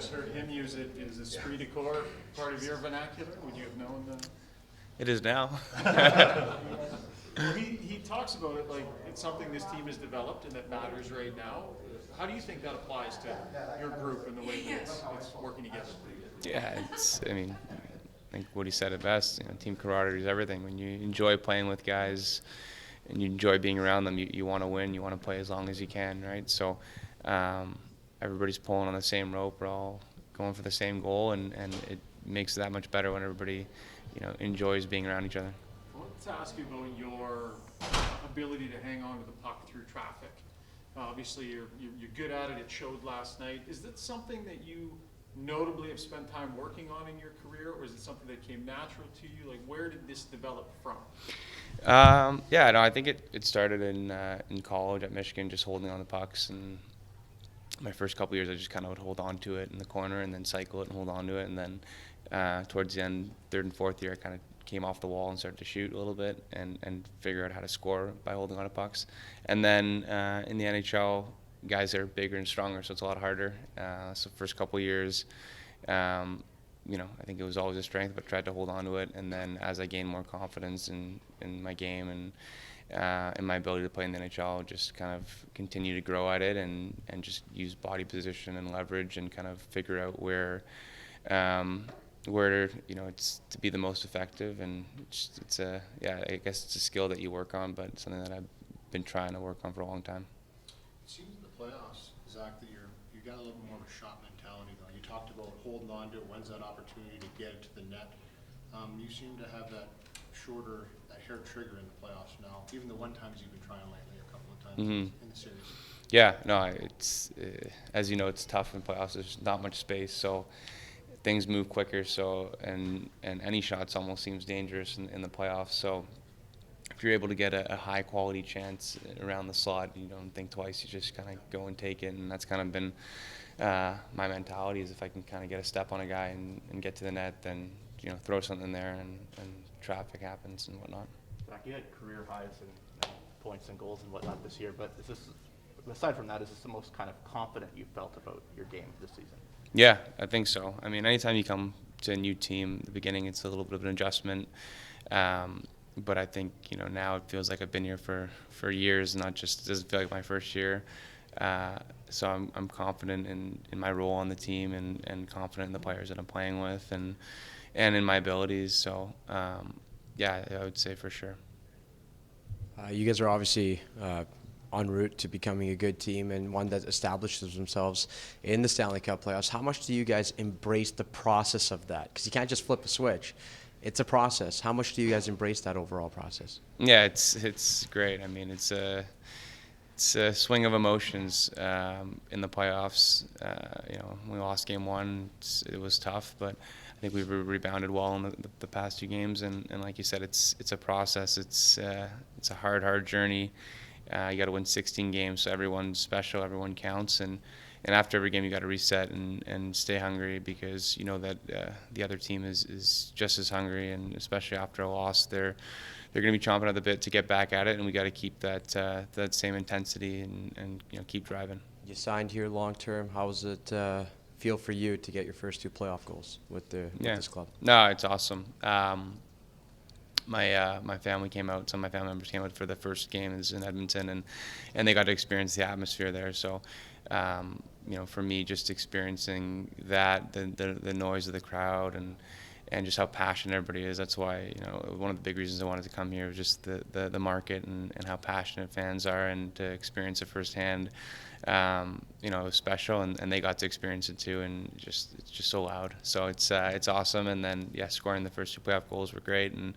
just heard him use it. Is esprit de corps part of your vernacular? Would you have known that? It is now. Well, he talks about it like it's something this team has developed and that matters right now. How do you think that applies to your group and the way that it's working together? Yeah, I think Woody said it best. Team camaraderie is everything. When you enjoy playing with guys and you enjoy being around them, you want to win. You want to play as long as you can, right? So everybody's pulling on the same rope. We're all going for the same goal, and it makes it that much better when everybody, enjoys being around each other. I wanted to ask you about your ability to hang on to the puck through traffic. Obviously, you're good at it. It showed last night. Is that something that you notably have spent time working on in your career, or is it something that came natural to you? Like, where did this develop from? Yeah, no, I think it started in college at Michigan, just holding on the pucks. And my first couple years, I just kind of would hold on to it in the corner and then cycle it and hold on to it. And then towards the end, third and fourth year, I kind of came off the wall and started to shoot a little bit and figure out how to score by holding on to pucks. And then in the NHL, guys are bigger and stronger, so it's a lot harder. So first couple years, I think it was always a strength, but tried to hold on to it. And then as I gained more confidence in my game and in my ability to play in the NHL, just kind of continue to grow at it and just use body position and leverage and kind of figure out where it's to be the most effective. And I guess it's a skill that you work on, but it's something that I've been trying to work on for a long time. It seems in the playoffs, Zach, that you got a little bit more of a shot mentality though. You talked about holding on to it, when's that opportunity to get it to the net. You seem to have that hair trigger in the playoffs now, even the one times you've been trying lately a couple of times in the series. Yeah, no, it's as you know, it's tough in playoffs. There's not much space, so things move quicker. So and any shots almost seems dangerous in the playoffs. So if you're able to get a high quality chance around the slot, you don't think twice. You just kind of go and take it, and that's kind of been my mentality. Is if I can kind of get a step on a guy and get to the net, then throw something there, and traffic happens and whatnot. Zach, you had career highs in points and goals and whatnot this year, but aside from that, is this the most kind of confident you felt about your game this season? Yeah, I think so. I mean, anytime you come to a new team, at the beginning it's a little bit of an adjustment. But I think now it feels like I've been here for years, not just, it doesn't feel like my first year. So I'm confident in my role on the team and confident in the players that I'm playing with and in my abilities. So yeah, I would say for sure. You guys are obviously en route to becoming a good team and one that establishes themselves in the Stanley Cup playoffs. How much do you guys embrace the process of that? Because you can't just flip a switch. It's a process. How much do you guys embrace that overall process? Yeah, it's great. I mean, it's a swing of emotions in the playoffs. We lost game one. It was tough, but I think we've rebounded well in the past two games. And like you said, it's a process. It's a hard journey. You got to win 16 games, so everyone's special. Everyone counts, and after every game you got to reset and stay hungry because you know that the other team is just as hungry, and especially after a loss, they're going to be chomping at the bit to get back at it, and we got to keep that same intensity and keep driving. You signed here long term. How does it feel for you to get your first two playoff goals with this club? No, it's awesome. My family came out. Some of my family members came out for the first game is in Edmonton, and they got to experience the atmosphere there. So, for me, just experiencing that, the noise of the crowd, and just how passionate everybody is. That's why one of the big reasons I wanted to come here was just the market and how passionate fans are, and to experience it firsthand. It was special, and they got to experience it too, and it's just so loud. So it's awesome. And then scoring the first two playoff goals were great, and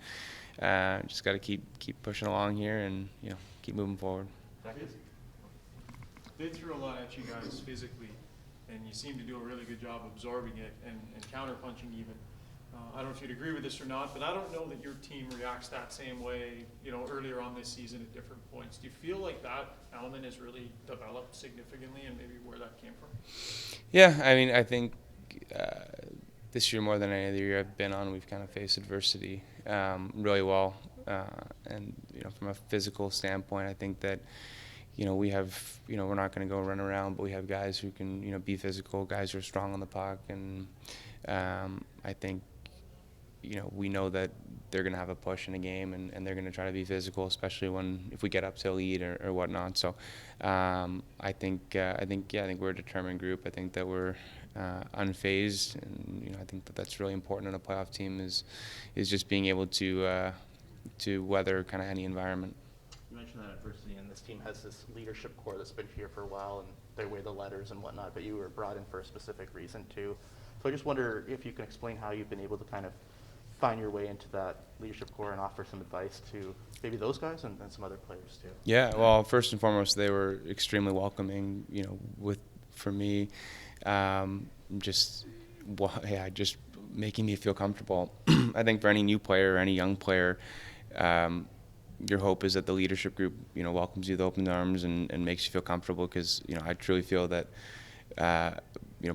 just got to keep pushing along here and keep moving forward. They threw a lot at you guys physically, and you seem to do a really good job absorbing it and counterpunching even. I don't know if you'd agree with this or not, but I don't know that your team reacts that same way, earlier on this season at different points. Do you feel like that element has really developed significantly, and maybe where that came from? Yeah, I mean, I think this year more than any other year I've been on, we've kind of faced adversity really well. And from a physical standpoint, I think that, we have, we're not going to go run around, but we have guys who can, be physical, guys who are strong on the puck, and I think, we know that they're going to have a push in a game, and they're going to try to be physical, especially if we get up to a lead or whatnot. So I think we're a determined group. I think that we're unfazed, and I think that's really important in a playoff team is just being able to weather kind of any environment. You mentioned that adversity, and this team has this leadership core that's been here for a while, and they weigh the letters and whatnot, but you were brought in for a specific reason too. So I just wonder if you can explain how you've been able to kind of find your way into that leadership core and offer some advice to maybe those guys and some other players too. Yeah, well, first and foremost, they were extremely welcoming, for me, just making me feel comfortable. I think for any new player or any young player, your hope is that the leadership group, welcomes you with open arms and makes you feel comfortable, because, I truly feel that,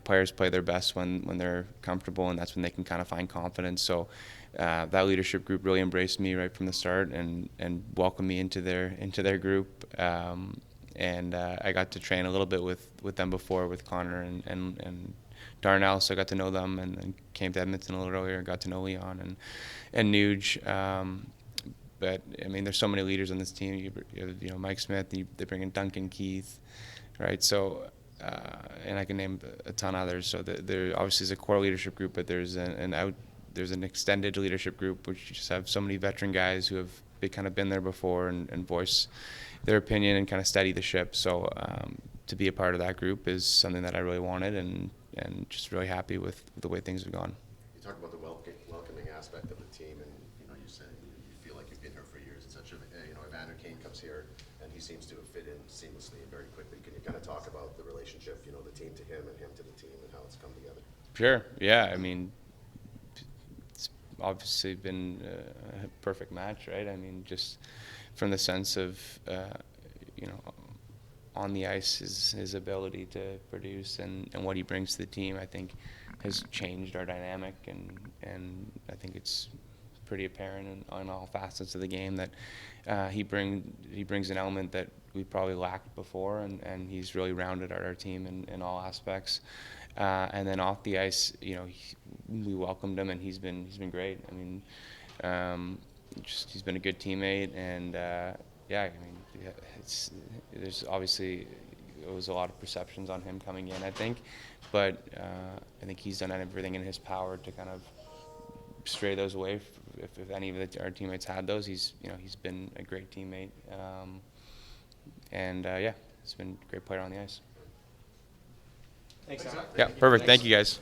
players play their best when they're comfortable, and that's when they can kind of find confidence. So that leadership group really embraced me right from the start and welcomed me into their group. And I got to train a little bit with them before, with Connor and Darnell, so I got to know them, and then came to Edmonton a little earlier and got to know Leon and Nuge. But I mean, there's so many leaders on this team. You have, Mike Smith. They bring in Duncan Keith, right? So, and I can name a ton of others. So there obviously is a core leadership group, but there's an extended leadership group, which you just have so many veteran guys who have kind of been there before and voice their opinion and kind of steady the ship. So to be a part of that group is something that I really wanted, and just really happy with the way things have gone. You talk about the welcoming aspect of the team, and you said you feel like you've been here for years. It's such a Evander Kane comes here, and he seems to have fit in seamlessly and very quickly. Can you kind of talk about the relationship, the team to him and him to the team, and how it's come together? Sure. Yeah. I mean, it's obviously been a perfect match, right? I mean, just from the sense of on the ice, his ability to produce and what he brings to the team, I think, has changed our dynamic, and I think it's pretty apparent on all facets of the game that he brings an element that we probably lacked before, and he's really rounded out our team in all aspects. And then off the ice, we welcomed him, and he's been great. I mean, he's been a good teammate, and there's obviously there was a lot of perceptions on him coming in, I think, but I think he's done everything in his power to kind of stray those away. If any of our teammates had those, he's been a great teammate, and he's been a great player on the ice. Thanks, Zach. Yeah, perfect. Thank you, guys.